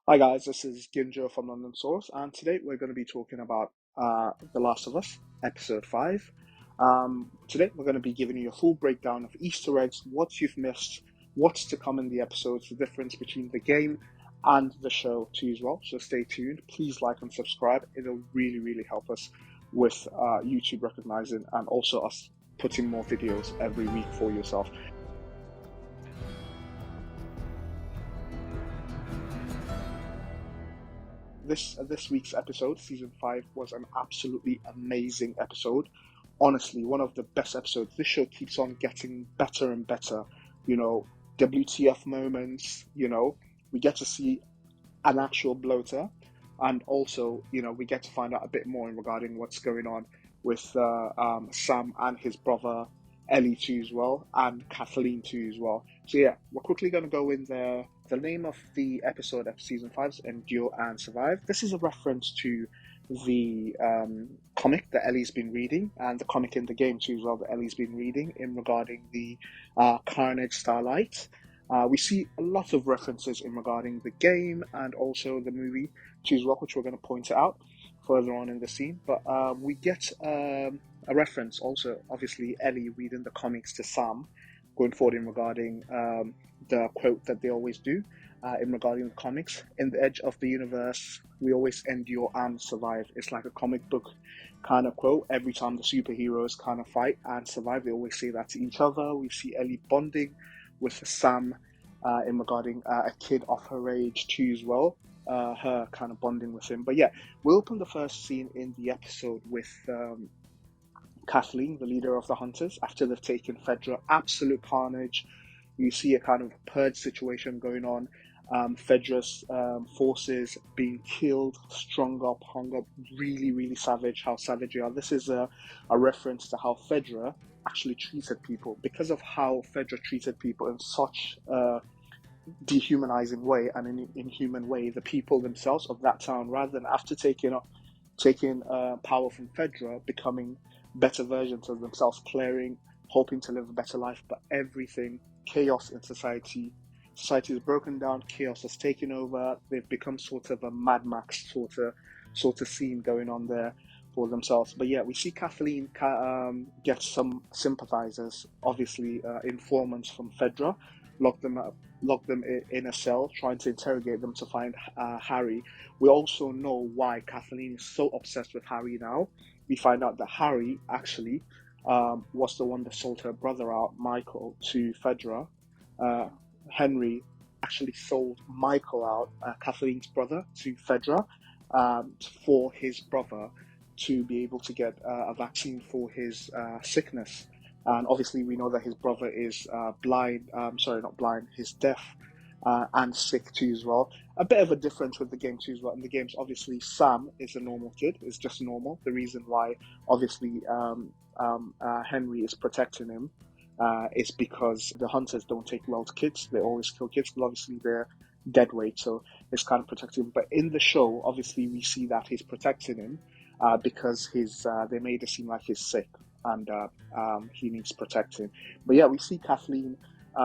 Hi guys, this is Ginjo from Londonsaurus, and today we're going to be talking about The Last of Us, Episode 5. Today we're going to be giving you a full breakdown of Easter eggs, what you've missed, what's to come in the episodes, the difference between the game and the show too as well. So stay tuned, please like and subscribe, it'll really help us with YouTube recognizing and also us putting more videos every week for yourself. This week's episode, season 5, was an absolutely amazing episode. Honestly, one of the best episodes. This show keeps on getting better and better. You know, WTF moments. We get to see an actual bloater, and also, we get to find out a bit more regarding what's going on with Sam and his brother Ellie too as well, and Kathleen too as well. So yeah, we're quickly going to go in there. The name of the episode of season 5 is Endure and Survive. This is a reference to the comic that Ellie's been reading, and the comic in the game too as well that Ellie's been reading in regarding the Carnage Starlight. We see a lot of references in regarding the game and also the movie too as well, which we're going to point out further on in the scene. But we get a reference also, obviously, Ellie reading the comics to Sam going forward in regarding the quote that they always do in regarding the comics. In the edge of the universe, we always endure and survive. It's like a comic book kind of quote. Every time the superheroes kind of fight and survive, they always say that to each other. We see Ellie bonding with Sam in regarding a kid of her age too as well, her kind of bonding with him. But yeah, we'll open the first scene in the episode with Kathleen, the leader of the hunters, after they've taken Fedra. Absolute carnage. You see a kind of purge situation going on. Fedra's forces being killed, strung up, hung up, really savage, how savage they are. This is a reference to how Fedra actually treated people. Because of how Fedra treated people in such a dehumanizing way and an inhuman way, the people themselves of that town, rather than after taking power from Fedra, becoming better versions of themselves, clearing, hoping to live a better life, but everything, chaos in society. Society is broken down, chaos has taken over. They've become sort of a Mad Max sort of scene going on there for themselves. But yeah, we see Kathleen get some sympathizers, obviously informants from Fedra, lock them in a cell, trying to interrogate them to find Harry. We also know why Kathleen is so obsessed with Harry now. We find out that Harry actually was the one that sold her brother out, Michael, to Fedra. Henry actually sold Michael out, Kathleen's brother, to Fedra for his brother to be able to get a vaccine for his sickness. And obviously we know that his brother is blind, sorry, not blind, he's deaf and sick too as well. A bit of a difference with the game too as well. In the games, obviously, Sam is a normal kid, is just normal. The reason why, obviously, Henry is protecting him is because the hunters don't take well to kids. They always kill kids, but obviously they're dead weight, so it's kind of protecting him. But in the show, obviously, we see that he's protecting him because they made it seem like he's sick and he needs protecting. But yeah, we see Kathleen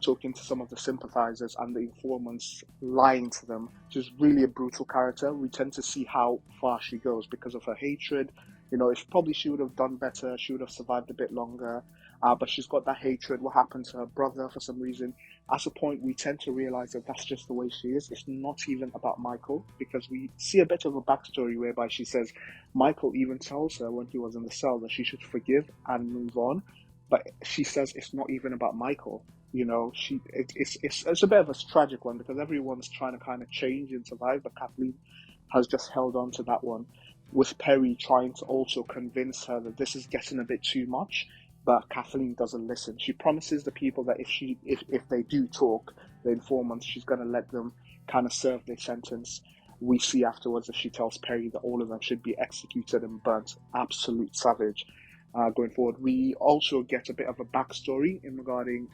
talking to some of the sympathizers and the informants, lying to them. She's really a brutal character. We tend to see how far she goes because of her hatred. If probably she would have done better, she would have survived a bit longer. But she's got that hatred. What happened to her brother for some reason? At a point, we tend to realize that that's just the way she is. It's not even about Michael, because we see a bit of a backstory whereby she says Michael even tells her when he was in the cell that she should forgive and move on. But she says it's not even about Michael. It's a bit of a tragic one because everyone's trying to kind of change and survive, but Kathleen has just held on to that one, with Perry trying to also convince her that this is getting a bit too much. But Kathleen doesn't listen. She promises the people that if they do talk, the informants, she's going to let them kind of serve their sentence. We see afterwards that she tells Perry that all of them should be executed and burnt. Absolute savage. Going forward, we also get a bit of a backstory in regarding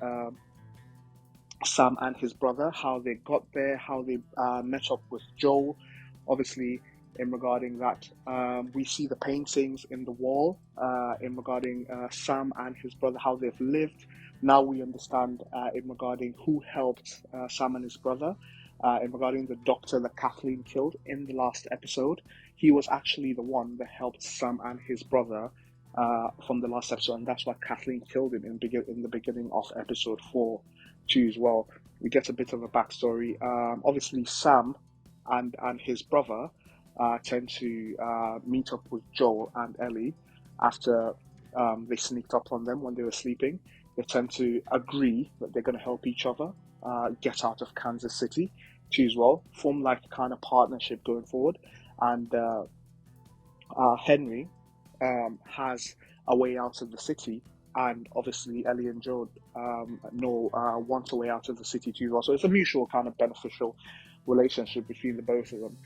Sam and his brother, how they got there, how they met up with Joel. Obviously, in regarding that, we see the paintings in the wall in regarding Sam and his brother, how they've lived. Now we understand in regarding who helped Sam and his brother. in regarding the doctor that Kathleen killed in the last episode. He was actually the one that helped Sam and his brother from the last episode, and that's why Kathleen killed him in the beginning of episode 4 too as well. We get a bit of a backstory. Obviously, Sam and his brother tend to meet up with Joel and Ellie after they sneaked up on them when they were sleeping. They tend to agree that they're going to help each other get out of Kansas City too as well, form like a kind of partnership going forward. And Henry has a way out of the city, and obviously Ellie and Joel want a way out of the city too as well. So it's a mutual kind of beneficial relationship between the both of them.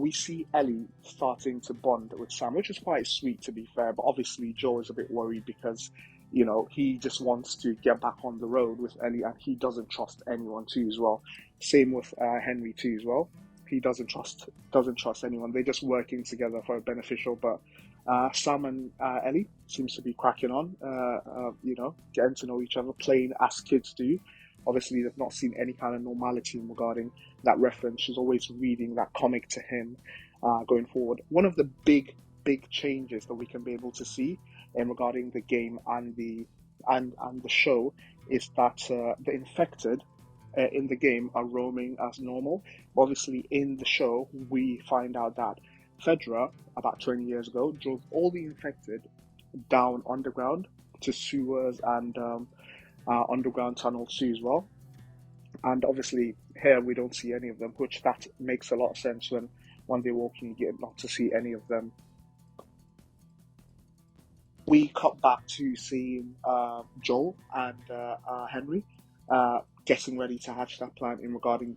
We see Ellie starting to bond with Sam, which is quite sweet to be fair, but obviously Joel is a bit worried because, you know, he just wants to get back on the road with Ellie, and he doesn't trust anyone too as well. Same with Henry too as well. He doesn't trust anyone. They're just working together for a beneficial, but Sam and Ellie seems to be cracking on, getting to know each other, playing as kids do. Obviously, they've not seen any kind of normality regarding that reference. She's always reading that comic to him going forward. One of the big changes that we can be able to see in regarding the game and the show is that the infected in the game are roaming as normal. Obviously, in the show, we find out that Fedra, about 20 years ago, drove all the infected down underground to sewers and underground tunnels too as well. And obviously, here we don't see any of them, which that makes a lot of sense when they're walking, you get not to see any of them. We cut back to seeing Joel and Henry getting ready to hatch that plan in regarding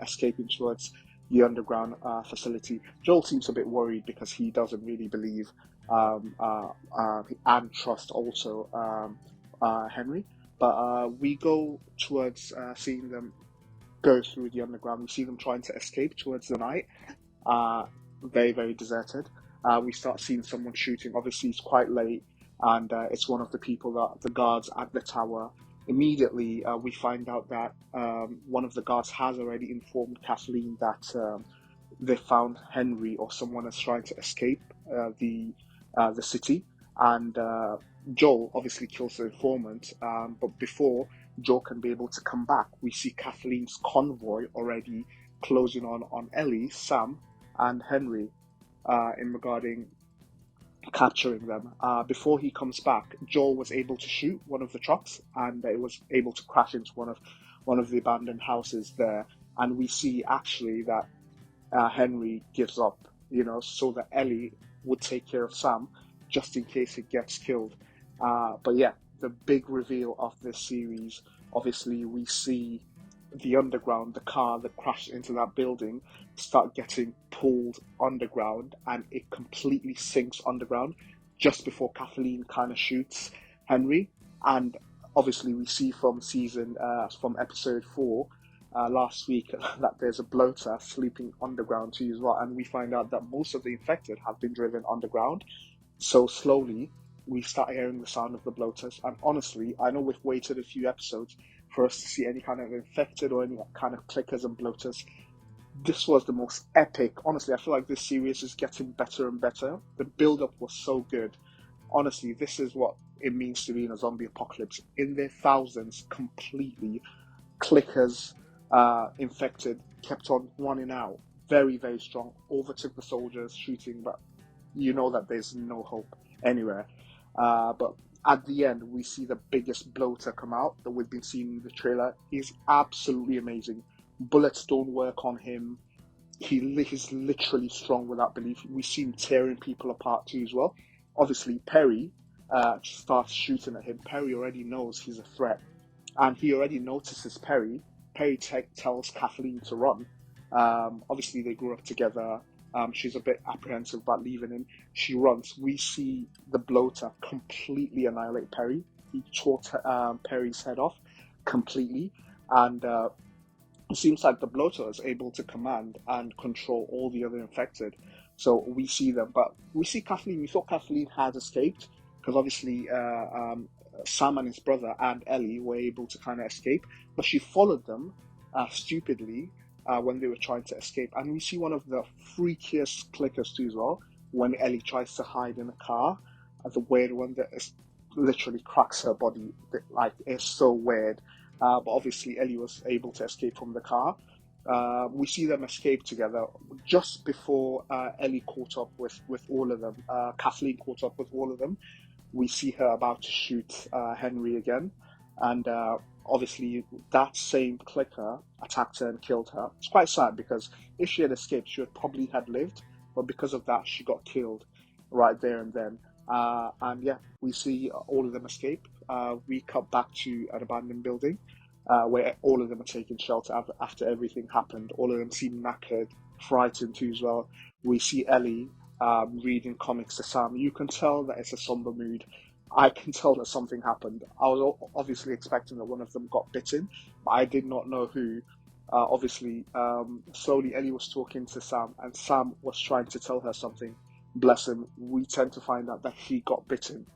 escaping towards the underground facility. Joel seems a bit worried because he doesn't really believe and trust also Henry. But we go towards seeing them go through the underground. We see them trying to escape towards the night. Very, very deserted. We start seeing someone shooting. Obviously, it's quite late, and it's one of the people that the guards at the tower. Immediately, we find out that one of the guards has already informed Kathleen that they found Henry or someone is trying to escape the city, and Joel obviously kills the informant. But before Joel can be able to come back, we see Kathleen's convoy already closing on Ellie, Sam, and Henry in regarding capturing them. Before he comes back, Joel was able to shoot one of the trucks, and it was able to crash into one of the abandoned houses there. And we see actually that Henry gives up, so that Ellie would take care of Sam just in case he gets killed. But yeah, the big reveal of this series, obviously we see the underground, the car that crashed into that building, start getting pulled underground, and it completely sinks underground just before Kathleen kind of shoots Henry. And obviously we see from episode 4 last week that there's a bloater sleeping underground too as well, and we find out that most of the infected have been driven underground. So slowly we start hearing the sound of the bloaters, and honestly, I know we've waited a few episodes for us to see any kind of infected or any kind of clickers and bloaters. This was the most epic. Honestly, I feel like this series is getting better and better. The build-up was so good. Honestly, this is what it means to be in a zombie apocalypse. In their thousands, completely, clickers, infected, kept on running out. Very, very strong. Overtook the soldiers, shooting, but you know that there's no hope anywhere. But at the end, we see the biggest bloater come out that we've been seeing in the trailer. He's absolutely amazing. Bullets don't work on him. He's literally strong without belief. We see him tearing people apart too as well. Obviously, Perry starts shooting at him. Perry already knows he's a threat, and he already notices Perry. Perry tells Kathleen to run. Obviously, they grew up together. She's a bit apprehensive about leaving him. She runs. We see the bloater completely annihilate Perry. He tore Perry's head off completely, and it seems like the bloater is able to command and control all the other infected. So we see them, but we see Kathleen. We thought Kathleen had escaped because obviously Sam and his brother and Ellie were able to kind of escape, but she followed them stupidly when they were trying to escape. And we see one of the freakiest clickers too as well, when Ellie tries to hide in a car, the weird one that is, literally cracks her body, like, it's so weird. But obviously Ellie was able to escape from the car. We see them escape together just before Ellie caught up with all of them. Kathleen caught up with all of them. We see her about to shoot Henry again, and obviously that same clicker attacked her and killed her. It's quite sad because if she had escaped, she would probably had lived, but because of that, she got killed right there and then. And yeah, we see all of them escape. We cut back to an abandoned building where all of them are taking shelter after everything happened. All of them seem knackered, frightened too as well. We see Ellie reading comics to Sam. You can tell that it's a somber mood. I can tell that something happened. I was obviously expecting that one of them got bitten, but I did not know who. Obviously, slowly Ellie was talking to Sam, and Sam was trying to tell her something. Bless him. We tend to find out that he got bitten.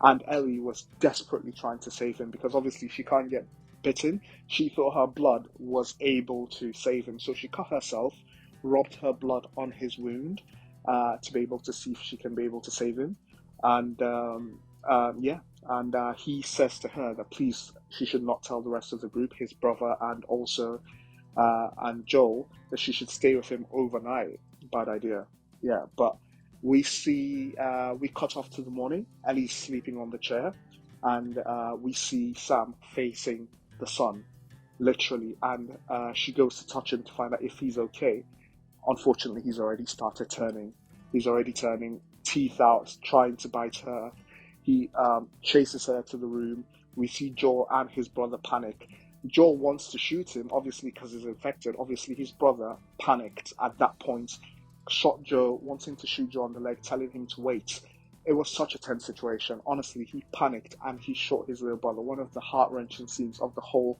And Ellie was desperately trying to save him because obviously she can't get bitten. She thought her blood was able to save him. So she cut herself, rubbed her blood on his wound to be able to see if she can be able to save him. And he says to her that please, she should not tell the rest of the group, his brother and also and Joel, that she should stay with him overnight. Bad idea. Yeah, but we see, we cut off to the morning. Ellie's sleeping on the chair, and we see Sam facing the sun, literally, and she goes to touch him to find out if he's okay. Unfortunately, he's already started turning. He's already turning, teeth out, trying to bite her. He chases her to the room. We see Joel and his brother panic. Joel wants to shoot him, obviously, because he's infected. Obviously, his brother panicked at that point, shot Joe, wanting to shoot Joe on the leg, telling him to wait. It was such a tense situation. Honestly, he panicked and he shot his little brother. One of the heart-wrenching scenes of the whole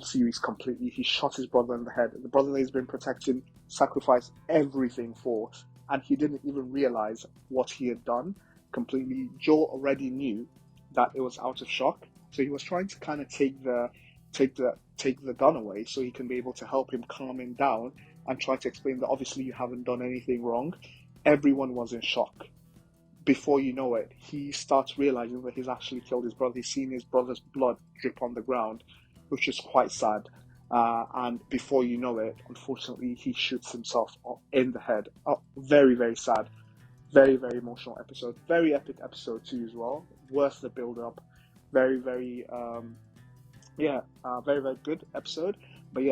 series completely. He shot his brother in the head. The brother that he's been protecting, sacrificed everything for, and he didn't even realize what he had done completely. Joel already knew that it was out of shock, so he was trying to kind of take the gun away so he can be able to help him calm him down and try to explain that obviously you haven't done anything wrong. Everyone was in shock. Before you know it, he starts realizing that he's actually killed his brother. He's seen his brother's blood drip on the ground, which is quite sad. And before you know it, unfortunately, he shoots himself in the head. Very, very sad. Very, very emotional episode. Very epic episode too as well. Worth the build-up. Very, very, very, very good episode. But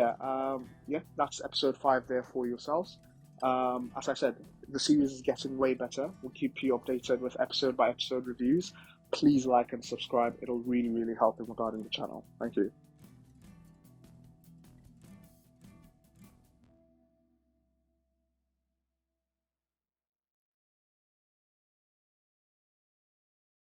that's episode 5 there for yourselves. As I said, the series is getting way better. We'll keep you updated with episode by episode reviews. Please like and subscribe. It'll really, really help in regarding the channel. Thank you.